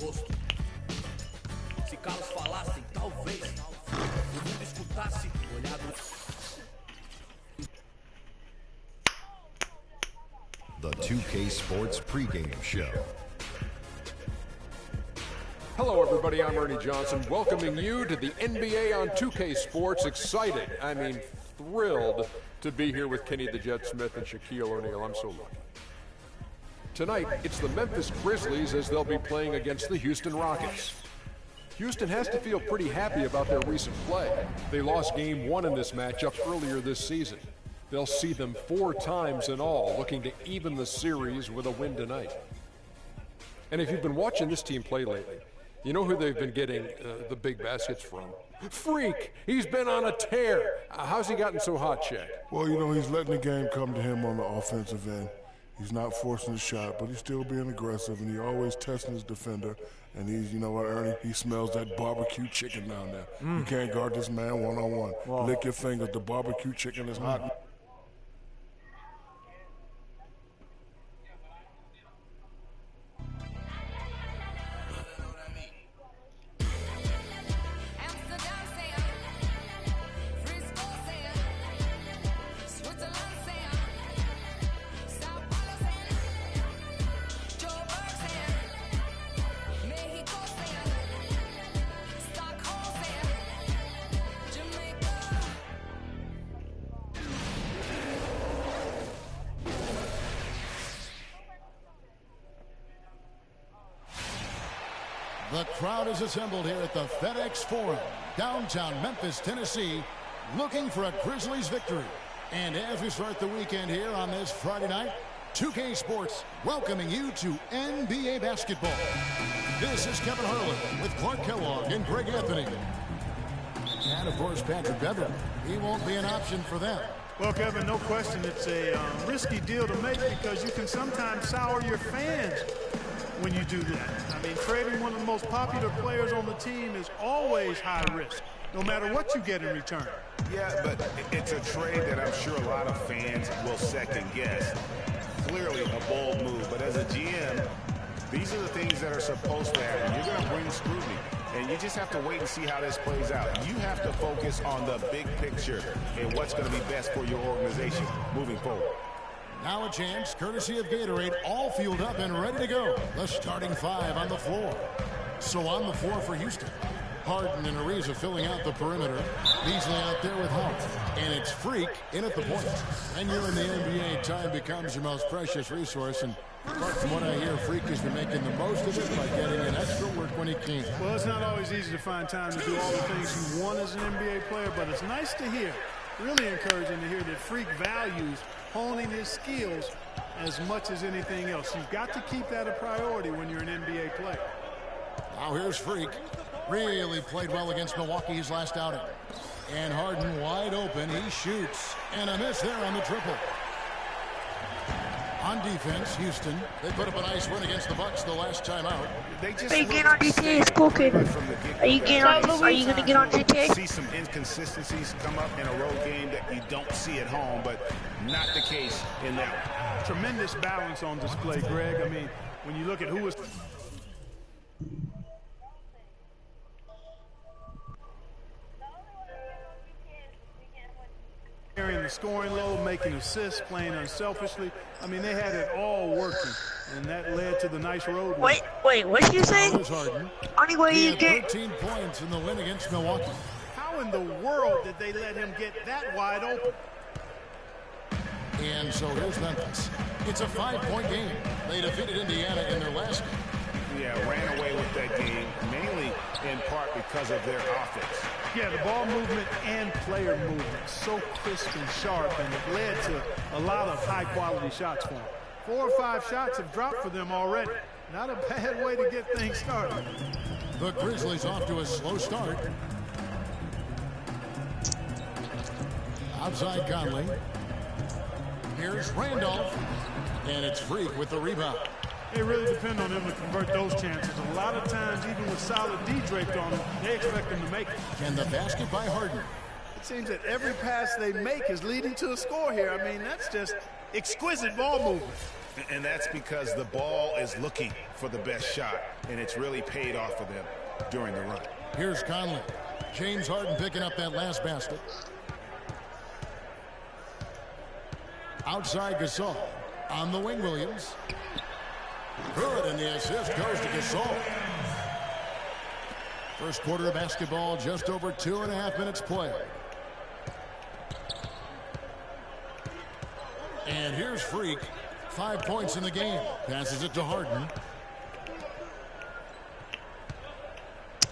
rosto. Se calos falassem, talvez o mundo escutasse olhado. The 2K Sports pregame show. Hello, everybody. I'm Ernie Johnson, welcoming you to the NBA on 2K Sports. Excited, thrilled to be here with Kenny the Jet Smith and Shaquille O'Neal. I'm so lucky. Tonight, it's the Memphis Grizzlies as they'll be playing against the Houston Rockets. Houston has to feel pretty happy about their recent play. They lost Game 1 in this matchup earlier this season. They'll see them 4 times in all, looking to even the series with a win tonight. And if you've been watching this team play lately, you know who they've been getting the big baskets from? Freak! He's been on a tear. How's he gotten so hot, Shaq? Well, you know, he's letting the game come to him on the offensive end. He's not forcing the shot, but he's still being aggressive, and he's always testing his defender. And he's, you know what, Ernie, he smells that barbecue chicken down there. You can't guard this man one-on-one. Wow. Lick your fingers. The barbecue chicken is hot. The crowd is assembled here at the FedEx Forum, downtown Memphis, Tennessee, looking for a Grizzlies victory. And as we start the weekend here on this Friday night, 2K Sports welcoming you to NBA basketball. This is Kevin Harlan with Clark Kellogg and Greg Anthony. And, of course, Patrick Beverly. He won't be an option for them. Well, Kevin, no question it's a risky deal to make because you can sometimes sour your fans when you do that. I mean, trading one of the most popular players on the team is always high risk, no matter what you get in return. Yeah, but it's a trade that I'm sure a lot of fans will second guess. Clearly a bold move, but as a GM, these are the things that are supposed to happen. You're going to bring scrutiny, and you just have to wait and see how this plays out. You have to focus on the big picture and what's going to be best for your organization moving forward. Now a chance, courtesy of Gatorade, all fueled up and ready to go. The starting 5 on the floor. So on the floor for Houston, Harden and Ariza filling out the perimeter. Beasley out there with help. And it's Freak in at the point. And you're in the NBA, time becomes your most precious resource. And apart from what I hear, Freak has been making the most of it by getting an extra work when he can. Well, it's not always easy to find time to do all the things you want as an NBA player, but it's nice to hear, really encouraging to hear that Freak values honing his skills as much as anything else. You've got to keep that a priority when you're an NBA player. Now here's Freak. Really played well against Milwaukee his last outing. And Harden wide open. He shoots. And a miss there on the triple. On defense, Houston, they put up a nice win against the Bucks the last time out. Are you getting on GTA? It's cool, kid. Are you going to get on GTA? See some inconsistencies come up in a road game that you don't see at home, but not the case in that one. Tremendous balance on display, Greg. I mean, when you look at who was carrying the scoring load, making assists, playing unselfishly. I mean, they had it all working, and that led to the nice road win. Wait, what did you say? Anyway, he you had get 13 points in the win against Milwaukee. How in the world did they let him get that wide open? And so here's Memphis. It's a 5-point game. They defeated Indiana in their last game. Yeah, ran away with that game, mainly in part because of their offense. Yeah, the ball movement and player movement, so crisp and sharp, and it led to a lot of high-quality shots for them. 4 or 5 shots have dropped for them already. Not a bad way to get things started. The Grizzlies off to a slow start. Outside Conley. Here's Randolph. And it's Freak with the rebound. They really depend on him to convert those chances. A lot of times, even with solid D draped on him, they expect him to make it. And the basket by Harden. It seems that every pass they make is leading to a score here. I mean, that's just exquisite ball movement. And that's because the ball is looking for the best shot, and it's really paid off for them during the run. Here's Conley. James Harden picking up that last basket. Outside Gasol. On the wing, Williams. Good, and the assist goes to Gasol. First quarter of basketball, just over 2.5 minutes played. And here's Freak. 5 points in the game. Passes it to Harden.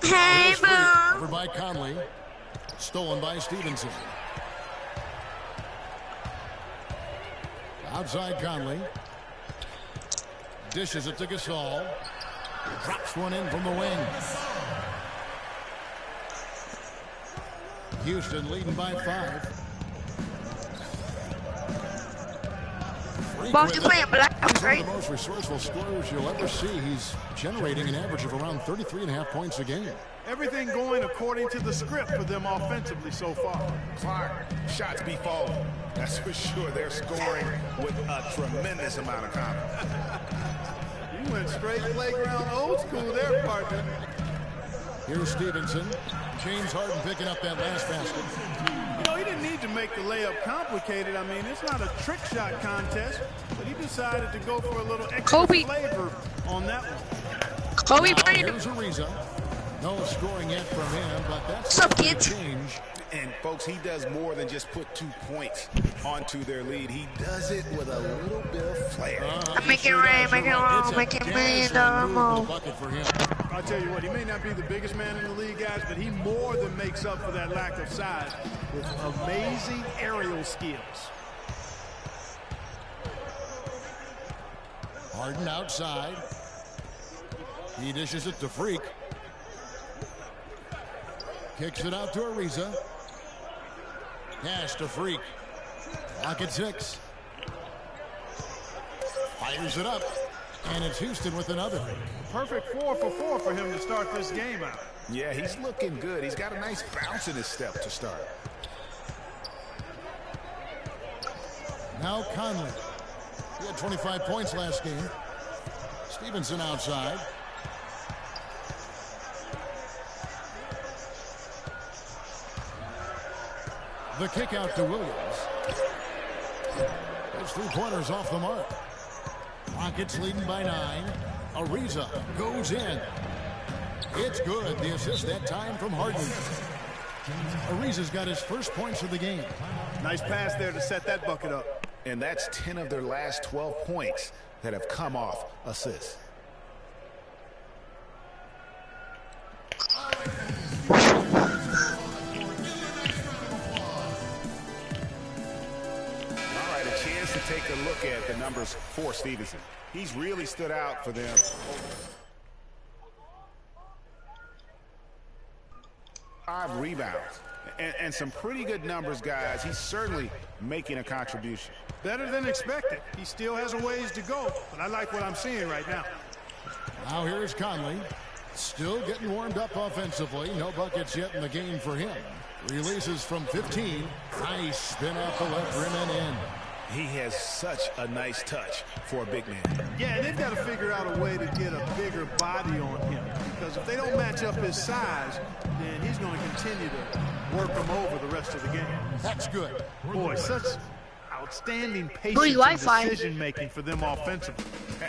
Hey, Boom. Over by Conley. Stolen by Stevenson. Outside Conley. Dishes it to Gasol. Drops one in from the wing. Houston leading by 5. Bob, you playing black, He's one right? of the most resourceful scorers you'll ever see. He's generating an average of around 33.5 points a game. Everything going according to the script for them offensively so far. Clark, shots be falling. That's for sure. They're scoring with a tremendous amount of confidence. You went straight playground old school there, partner. Here's Stevenson. James Harden picking up that last basket. You know, he didn't need to make the layup complicated. I mean, it's not a trick shot contest, but he decided to go for a little extra flavor on that one. Kobe Now, Bryant. here's Ariza. No scoring yet from him, but that's What's up, going to kids? change. And, folks, he does more than just put 2 points onto their lead. He does it with a little bit of flair. I'm making it rain, making it roll, making $1 million move. Bucket for him. I'll tell you what, he may not be the biggest man in the league, guys, but he more than makes up for that lack of size with amazing aerial skills. Harden outside. He dishes it to Freak. Kicks it out to Ariza. Pass to Freak. Clock at 6. Fires it up. And it's Houston with another. Perfect 4 for 4 for him to start this game out. Yeah, he's looking good. He's got a nice bounce in his step to start. Now Conley. He had 25 points last game. Stevenson outside. The kick out to Williams. Those 3-pointers off the mark. Rockets leading by 9. Ariza goes in. It's good. The assist that time from Harden. Ariza's got his first points of the game. Nice pass there to set that bucket up. And that's 10 of their last 12 points that have come off assists. Take a look at the numbers for Stevenson. He's really stood out for them. 5 rebounds and some pretty good numbers, guys. He's certainly making a contribution. Better than expected. He still has a ways to go, but I like what I'm seeing right now. Now here's Conley. Still getting warmed up offensively. No buckets yet in the game for him. Releases from 15. Nice spin off the left rim and in. He has such a nice touch for a big man. Yeah, they've got to figure out a way to get a bigger body on him. Because if they don't match up his size, then he's going to continue to work them over the rest of the game. That's good. Boy, such outstanding patience and decision-making for them offensively.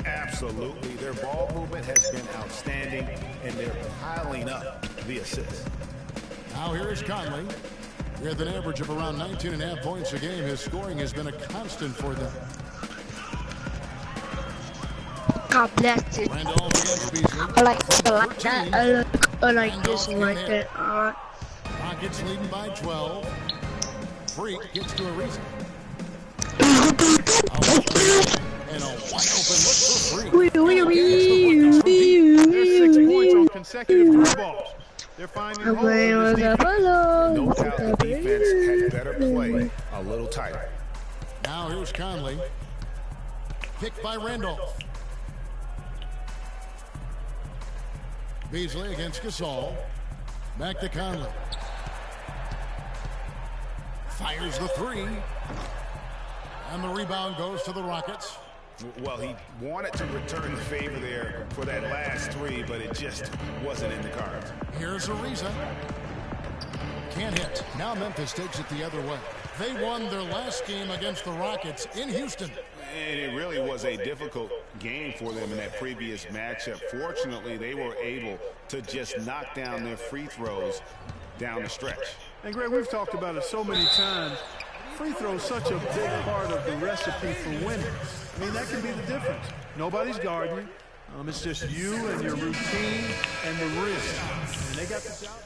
Absolutely. Their ball movement has been outstanding, and they're piling up the assists. Now here's Conley. With an average of around 19.5 points a game, his scoring has been a constant for them. God bless it. Randolph against Beasley. I like that. I like this and like that. Rockets leading by 12. Freak gets to Ariza. And a wide open look for Freak. There's 6 points on consecutive three balls. They're finding holes in this defense. No doubt the defense had better play a little tighter. Now here's Conley. Kicked by Randolph. Beasley against Gasol. Back to Conley. Fires the 3. And the rebound goes to the Rockets. Well, he wanted to return the favor there for that last three, but it just wasn't in the cards. Here's Ariza. Can't hit. Now Memphis takes it the other way. They won their last game against the Rockets in Houston. And it really was a difficult game for them in that previous matchup. Fortunately, they were able to just knock down their free throws down the stretch. And Greg, we've talked about it so many times. Free throw is such a big part of the recipe for winning. I mean, that can be the difference. Nobody's guarding you. It's just you and your routine and the rim. And they got the job.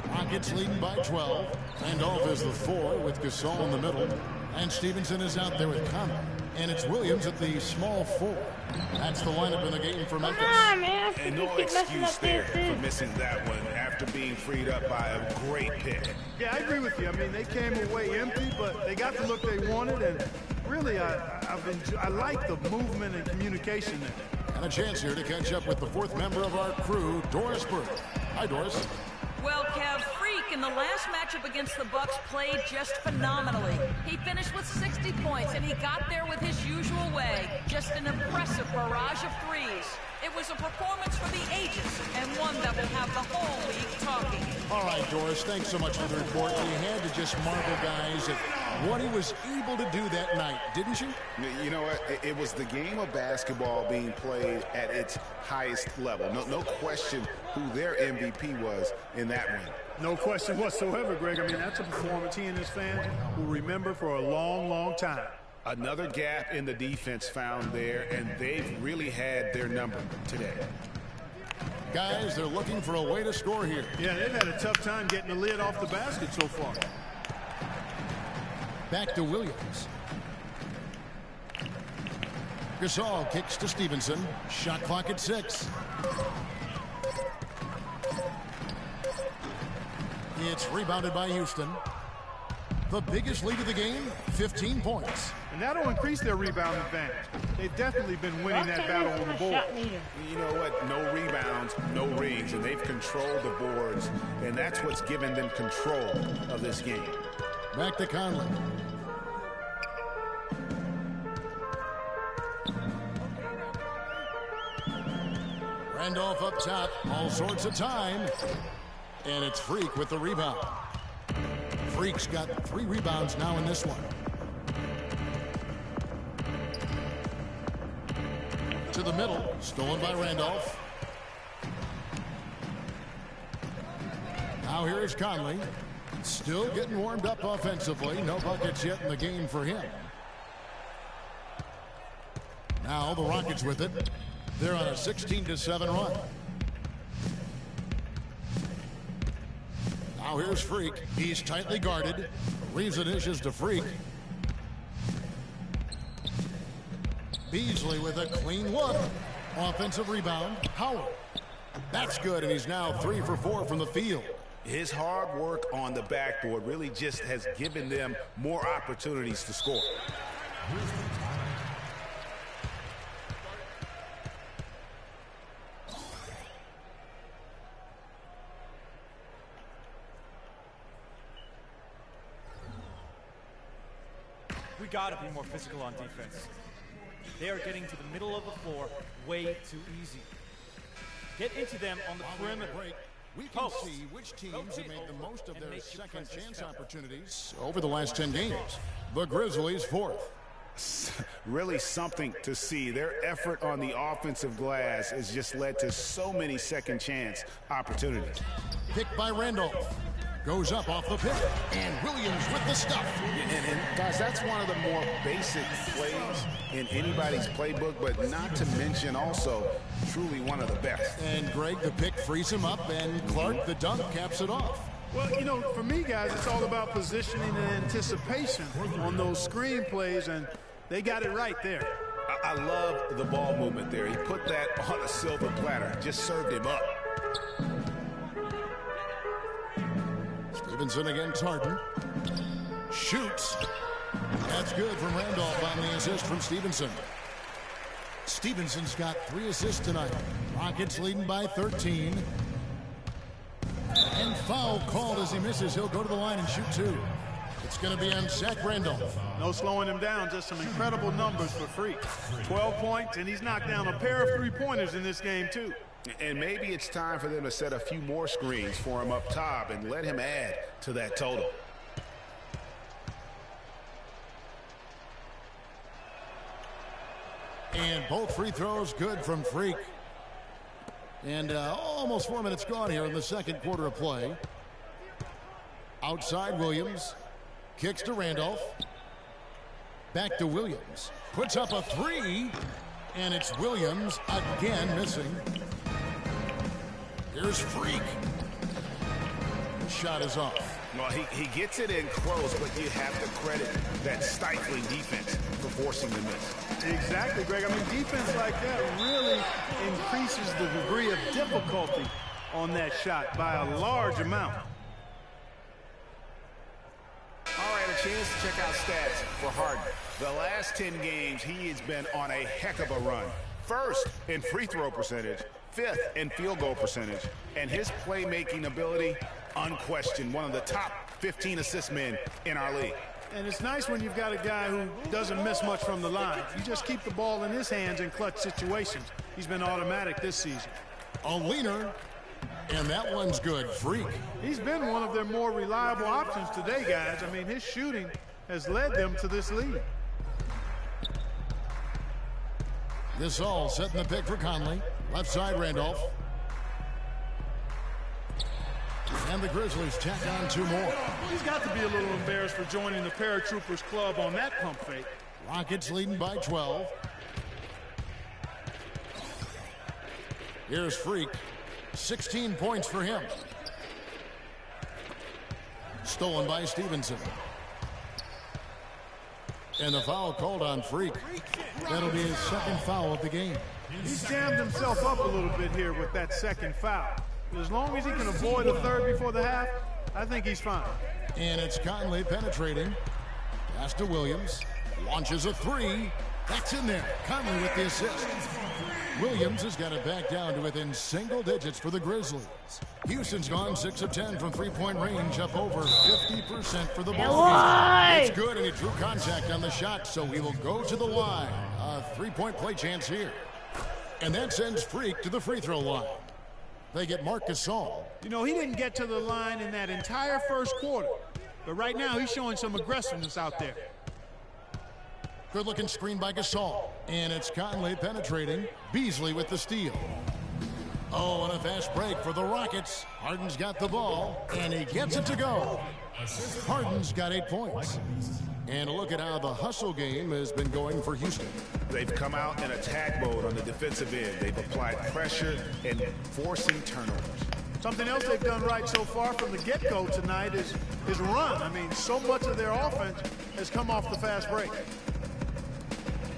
Rockets leading by 12. Randolph is the 4 with Gasol in the middle. And Stevenson is out there with Conley. And it's Williams at the small 4. That's the lineup in the game for Memphis. And no excuse there for missing that one after being freed up by a great pick. Yeah, I agree with you. I mean, they came away empty, but they got the look they wanted. And really, I like the movement and communication there. And a chance here to catch up with the 4th member of our crew, Doris Burke. Hi, Doris. Well, Kev, Freak in the last matchup against the Bucks played just phenomenally. He finished with 60 points, and he got there with his usual way. Just an impressive barrage of threes. It was a performance for the ages, and one that will have the whole league talking. All right, Doris, thanks so much for the report. You had to just marvel, guys, at what he was able to do that night, didn't you? You know what? It was the game of basketball being played at its highest level. No question who their MVP was in that win. No question whatsoever, Greg. I mean, that's a performance he and his fans will remember for a long, long time. Another gap in the defense found there, and they've really had their number today. Guys, they're looking for a way to score here. Yeah, they've had a tough time getting the lid off the basket so far. Back to Williams. Gasol kicks to Stevenson. Shot clock at 6. It's rebounded by Houston. The biggest lead of the game, 15 points. And that'll increase their rebound advantage. They've definitely been winning that battle on the board. You know what? No rebounds, no rings, and they've controlled the boards, and that's what's given them control of this game. Back to Conley. Randolph up top, all sorts of time. And it's Freak with the rebound. Freak's got 3 rebounds now in this one. To the middle, stolen by Randolph. Now here is Conley. Still getting warmed up offensively. No buckets yet in the game for him. Now the Rockets with it. They're on a 16-7 run. Now here's Freak. He's tightly guarded. Leaves the dishes to Freak. Beasley with a clean look. Offensive rebound. Howard. That's good, and he's now 3 for 4 from the field. His hard work on the backboard really just has given them more opportunities to score. We gotta be more physical on defense. They are getting to the middle of the floor way too easy. Get into them on the perimeter. We can see which teams have made the most of their second chance opportunities over the last 10 games. The Grizzlies 4th. Really something to see. Their effort on the offensive glass has just led to so many second chance opportunities. Picked by Randolph. Goes up off the pick. And Williams with the stuff. And guys, that's one of the more basic plays in anybody's playbook, but not to mention also truly one of the best. And Greg, the pick frees him up, and Clark, the dunk, caps it off. Well, you know, for me, guys, it's all about positioning and anticipation on those screen plays, and they got it right there. I love the ball movement there. He put that on a silver platter, just served him up. Stevenson against Harden. Shoots. That's good from Randolph on the assist from Stevenson. Stevenson's got 3 assists tonight. Rockets leading by 13. And foul called as he misses. He'll go to the line and shoot 2. It's going to be on Zach Randolph. No slowing him down, just some incredible numbers for Freak. 12 points, and he's knocked down a pair of three-pointers in this game, too. And maybe it's time for them to set a few more screens for him up top and let him add to that total. And both free throws good from Freak. And almost 4 minutes gone here in the second quarter of play. Outside Williams. Kicks to Randolph. Back to Williams. Puts up a three. And it's Williams again missing. Here's Freak. The shot is off. Well, he gets it in close, but you have to credit that stifling defense for forcing the miss. Exactly, Greg. I mean, defense like that really increases the degree of difficulty on that shot by a large amount. All right, a chance to check out stats for Harden. The last 10 games, he has been on a heck of a run. First in free throw percentage, fifth in field goal percentage, and his playmaking ability, unquestioned, one of the top 15 assist men in our league. And it's nice when you've got a guy who doesn't miss much from the line. You just keep the ball in his hands in clutch situations. He's been automatic this season. A leaner, and that one's good. Freak. He's been one of their more reliable options today, guys. I mean, his shooting has led them to this lead. This all setting the pick for Conley. Left side, Randolph. And the Grizzlies tack on two more. He's got to be a little embarrassed for joining the Paratroopers club on that pump fake. Rockets leading by 12. Here's Freak. 16 points for him. Stolen by Stevenson. And the foul called on Freak. That'll be his second foul of the game. He's jammed himself up a little bit here with that second foul. As long as he can avoid a third before the half, I think he's fine. And it's Conley penetrating. Pass to Williams. Launches a three. That's in there. Conley with the assist. Williams has got it back down to within single digits for the Grizzlies. Houston's gone 6 of 10 from three-point range, up over 50% for the ball. It's good, and he drew contact on the shot, so he will go to the line. A three-point play chance here. And that sends Freak to the free throw line. They get Marc Gasol. You know, he didn't get to the line in that entire first quarter, but right now he's showing some aggressiveness out there. Good-looking screen by Gasol. And it's Conley penetrating. Beasley with the steal. Oh, and a fast break for the Rockets. Harden's got the ball, and he gets it to go. Harden's got 8 points. And look at how the hustle game has been going for Houston. They've come out in attack mode on the defensive end. They've applied pressure and forcing turnovers. Something else they've done right so far from the get-go tonight is run. I mean, so much of their offense has come off the fast break.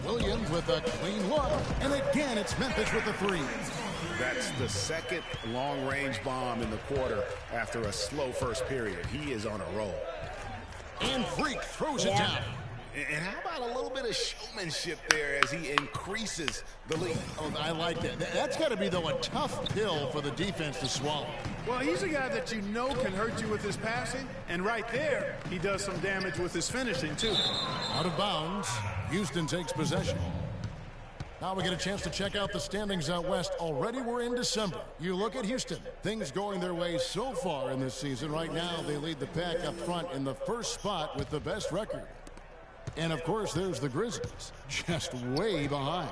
Williams with a clean look. And again, it's Memphis with the three. That's the second long-range bomb in the quarter after a slow first period. He is on a roll. And Freak throws it down. And how about a little bit of showmanship there as he increases the lead? Oh, I like that. That's got to be, though, a tough pill for the defense to swallow. Well, he's a guy that you know can hurt you with his passing. And right there, he does some damage with his finishing, too. Out of bounds. Houston takes possession. Now we get a chance to check out the standings out west. Already we're in December. You look at Houston. Things going their way so far in this season. Right now, they lead the pack up front in the first spot with the best record. And, of course, there's the Grizzlies, just way behind.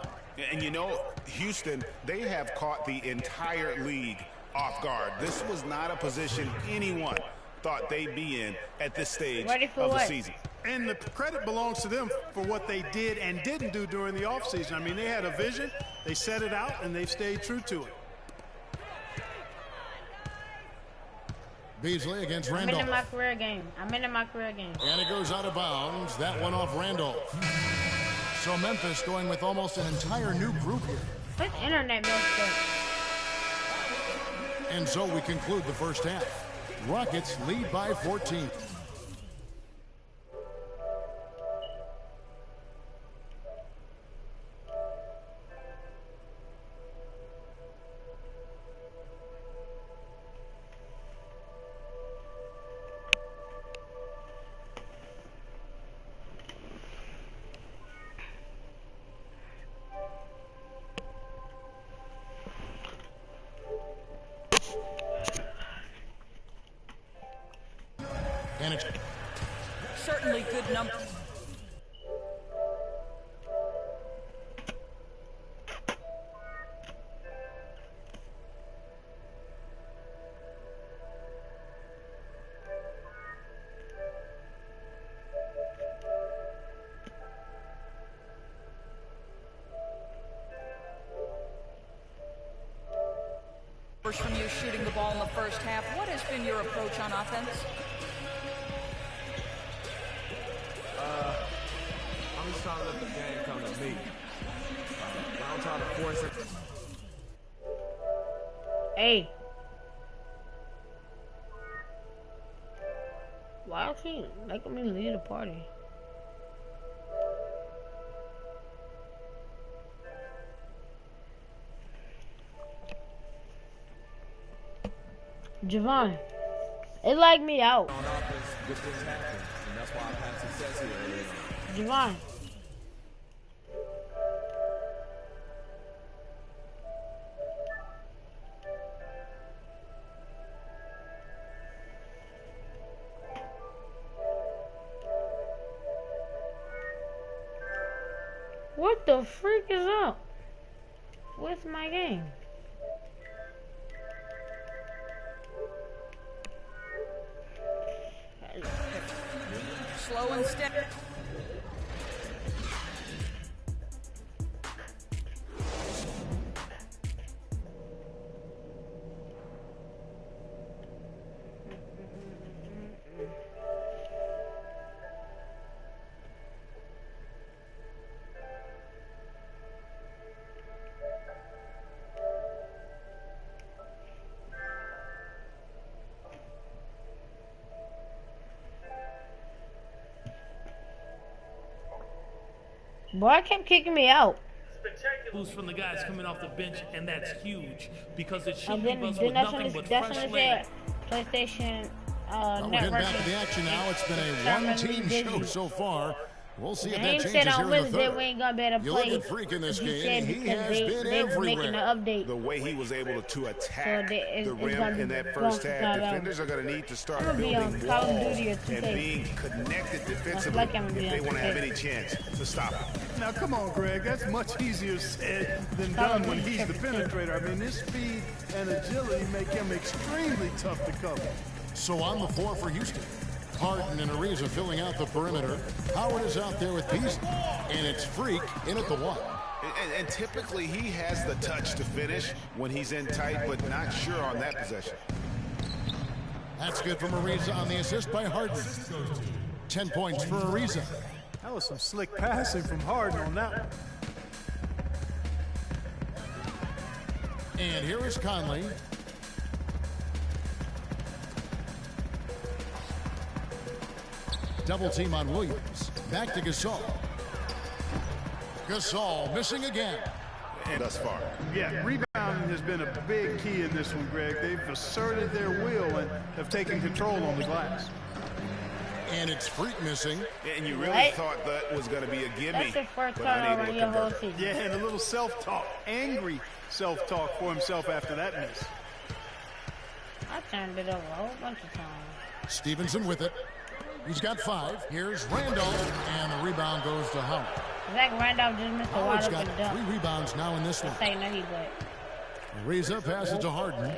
And, you know, Houston, they have caught the entire league off guard. This was not a position anyone thought they'd be in at this stage of the season. And the credit belongs to them for what they did and didn't do during the offseason. I mean, they had a vision, they set it out, and they've stayed true to it. Beasley against Randolph. I'm in my career game. And it goes out of bounds. That one off Randolph. So Memphis going with almost an entire new group here. This internet milks it. And so we conclude the first half. Rockets lead by 14. with number... from you shooting the ball in the first half. What has been your approach on offense? I'm just trying to let the game come to me. I don't try to force it. Hey. Why is he making me leave the party? Javon, it like me out. On offense, good things happen, and that's why I've had success here early on. Javon. What the freak is up? Where's my game? Slow and steady. Boy, kept kicking me out. Spectacular from the guys coming off the bench, and that's huge because it should And leave then us with nothing but fresh legs. PlayStation We're getting back to the action now. It's been a one-team show so far. We'll see if that changes here in the third. We ain't gonna be able to You play. look at Freak in this He game, said he has been they were making everywhere. an update. The way he was able to attack it's the rim gonna in be that first bumped half, out. defenders are going to need to start I'm gonna be building on Call of walls Duty or and 2K. being connected defensively like I'm if gonna be they on want to have 2K. any chance to stop it. Now, come on, Greg. That's much easier said than done when he's the penetrator. I mean, his speed and agility make him extremely tough to cover. So on the floor for Houston, Harden and Ariza filling out the perimeter. Howard is out there with Beasley, and it's Freak in at the one. And typically he has the touch to finish when he's in tight, but not sure on that possession. That's good from Ariza on the assist by Harden. 10 points for Ariza. That was some slick passing from Harden on that one. And here is Conley. Double team on Williams. Back to Gasol. Gasol missing again. And thus far. Yeah, rebounding has been a big key in this one, Greg. They've asserted their will and have taken control on the glass. And it's Freak missing. And you really thought that was going to be a gimme, That's the first but time unable over to your whole convert. season. Yeah, and a little self-talk, angry self-talk for himself after that miss. I turned it over a whole bunch of times. Stevenson with it. He's got 5. Here's Randolph, and the rebound goes to Howard. Zach Randolph just missed a wide Howard's open got dunk. 3 rebounds now in this one. Say no, he but. Ariza passes to Harden.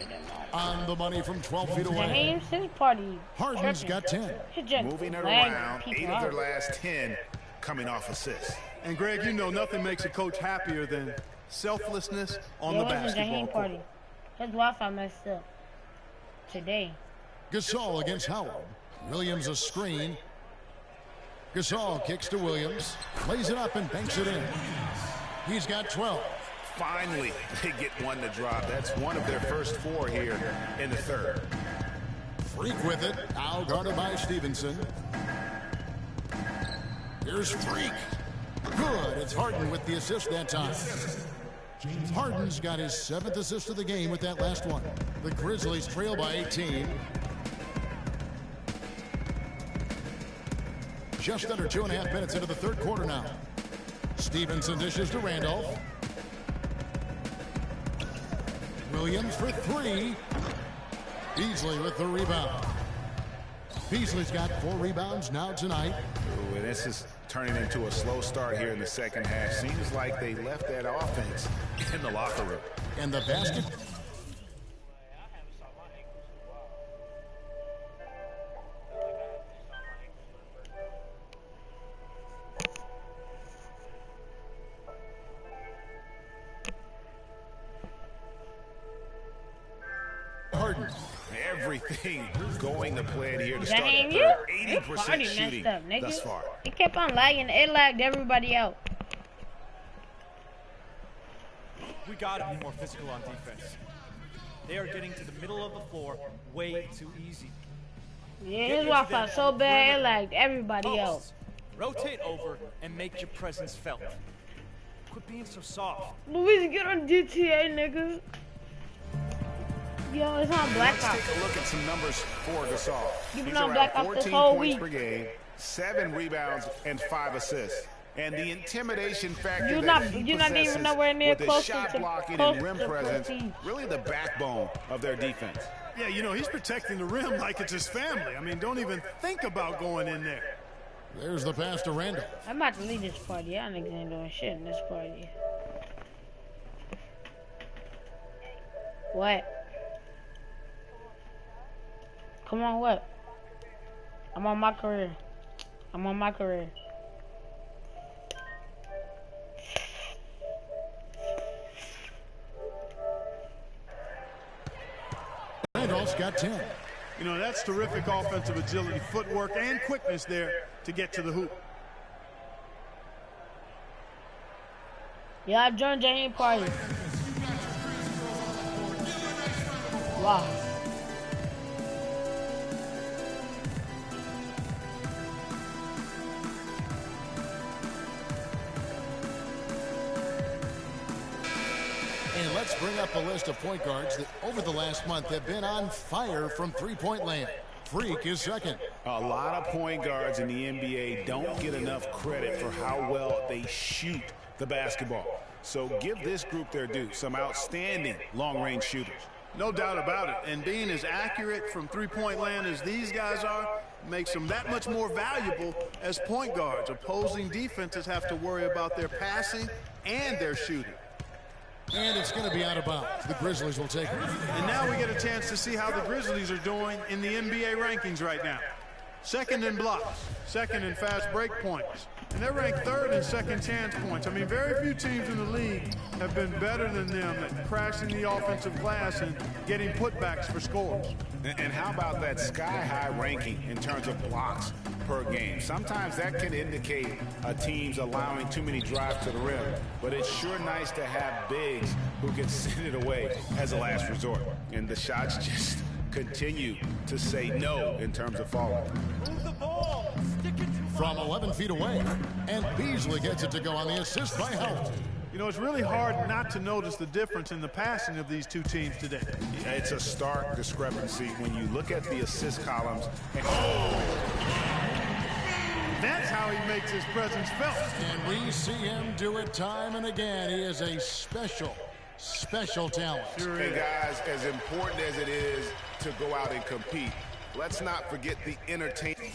On the money from 12 feet away. James, his party. Harden's tripping. got 10. He just Moving it lagged around, people 8 of their out. last 10 coming off assists. And Greg, you know nothing makes a coach happier than selflessness on the It wasn't basketball Jaheim court. party. His Wi-Fi messed up today. Gasol against Howard. Williams a screen. Gasol kicks to Williams. Lays it up and banks it in. He's got 12. Finally, they get one to drop. That's one of their first 4 here in the third. Freak with it. Now guarded by Stevenson. Here's Freak. Good. It's Harden with the assist that time. Harden's got his 7th assist of the game with that last one. The Grizzlies trail by 18. Just under 2.5 minutes into the third quarter now. Stevenson dishes to Randolph. Williams for 3. Beasley with the rebound. Beasley's got 4 rebounds now tonight. Ooh, and this is turning into a slow start here in the second half. Seems like they left that offense in the locker room. And the basket. Harden. Everything going to plan here to That start ain't the you? third. 80% shooting messed up, nigga. thus far. It kept on lagging. It lagged everybody out. We got to be more physical on defense. They are getting to the middle of the floor way too easy. Yeah, his Wi-Fi so bad, it lagged everybody out. Posts. Rotate over and make your presence felt. Quit being so soft. Luis, get on DTA, nigga. Yo, it's on Black Let's Ops. take a look at some numbers for Gasol. You've He's been on around Black Ops this 14 whole points week. per game, 7 rebounds, and 5 assists. And the intimidation factor You're that not- he you're not even possesses nowhere near with his close shot to- blocking close and rim to presence, prestige. really the backbone of their defense. Yeah, you know, he's protecting the rim like it's his family. I mean, don't even think about going in there. There's the pass to Randall. I'm about to leave this party. Y'all niggas ain't doing shit in this party. What? Come on, what? I'm on my career. I'm on my career. Randall's got 10. You know, that's terrific offensive agility, footwork, and quickness there to get to the hoop. Yeah, I joined Jane party. Wow. And let's bring up a list of point guards that over the last month have been on fire from three-point land. Freak is second. A lot of point guards in the NBA don't get enough credit for how well they shoot the basketball. So give this group their due. Some outstanding long-range shooters. No doubt about it. And being as accurate from three-point land as these guys are makes them that much more valuable as point guards. Opposing defenses have to worry about their passing and their shooting. And it's going to be out of bounds. The Grizzlies will take it. And now we get a chance to see how the Grizzlies are doing in the NBA rankings right now. Second in blocks, second in fast break points, and they're ranked third in second chance points. I mean, very few teams in the league have been better than them at crashing the offensive glass and getting putbacks for scores. And how about that sky-high ranking in terms of blocks per game? Sometimes that can indicate a team's allowing too many drives to the rim, but it's sure nice to have bigs who can send it away as a last resort. And the shots just continue to say no in terms of falling. Move the ball. Stick it to From 11 feet away, and Beasley gets it to go on the assist by Holt. You know, it's really hard not to notice the difference in the passing of these two teams today. It's a stark discrepancy when you look at the assist columns. And that's how he makes his presence felt. And we see him do it time and again. He is a special talent. Sure hey is. guys, as important as it is to go out and compete, let's not forget the entertainment.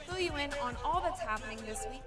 Fill you in on all that's happening this week